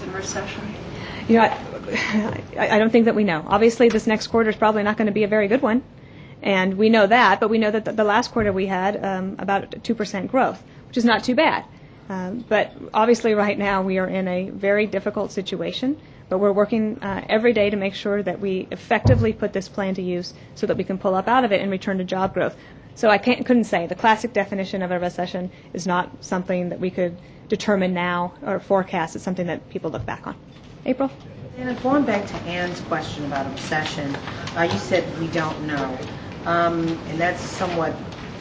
is in recession? You know, I don't think that we know. Obviously, this next quarter is probably not going to be a very good one, and we know that. But we know that the last quarter we had about 2% growth, which is not too bad. But obviously, right now we are in a very difficult situation. But we're working every day to make sure that we effectively put this plan to use so that we can pull up out of it and return to job growth. So I couldn't say. The classic definition of a recession is not something that we could determine now or forecast. It's something that people look back on. April? And going back to Ann's question about a recession, you said we don't know. And that's somewhat,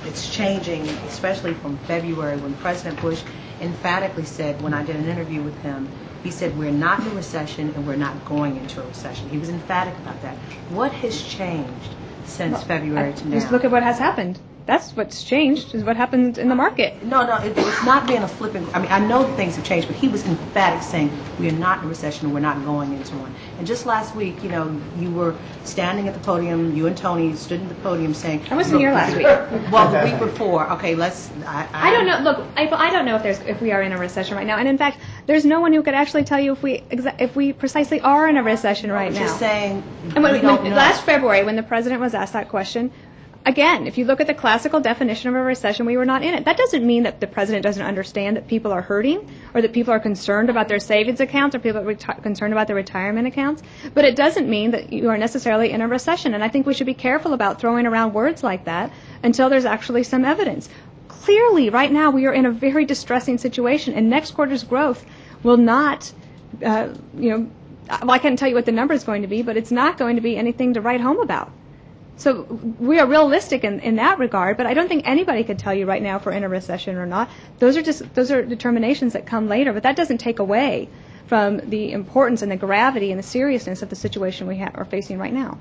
it's changing, especially from February when President Bush emphatically said, when I did an interview with him, he said we're not in a recession and we're not going into a recession. He was emphatic about that. What has changed since February to now? Just look at what has happened. That's what's changed, is what happened in the market. No, it's not being a flipping. I mean, I know things have changed, but he was emphatic saying we are not in a recession and we're not going into one. And just last week, you know, you were standing at the podium, you and Tony stood at the podium saying... I wasn't here last week. Well, the week before. Okay, let's... I don't know. Look, April, I don't know if we are in a recession right now. And in fact, there's no one who could actually tell you if we precisely are in a recession right now. Just saying, and last February, when the president was asked that question, again, if you look at the classical definition of a recession, we were not in it. That doesn't mean that the president doesn't understand that people are hurting or that people are concerned about their savings accounts or people are concerned about their retirement accounts. But it doesn't mean that you are necessarily in a recession. And I think we should be careful about throwing around words like that until there's actually some evidence. Clearly, right now, we are in a very distressing situation, and next quarter's growth will not, well, I can't tell you what the number is going to be, but it's not going to be anything to write home about. So we are realistic in that regard, but I don't think anybody could tell you right now if we're in a recession or not. Those are determinations that come later, but that doesn't take away from the importance and the gravity and the seriousness of the situation we are facing right now.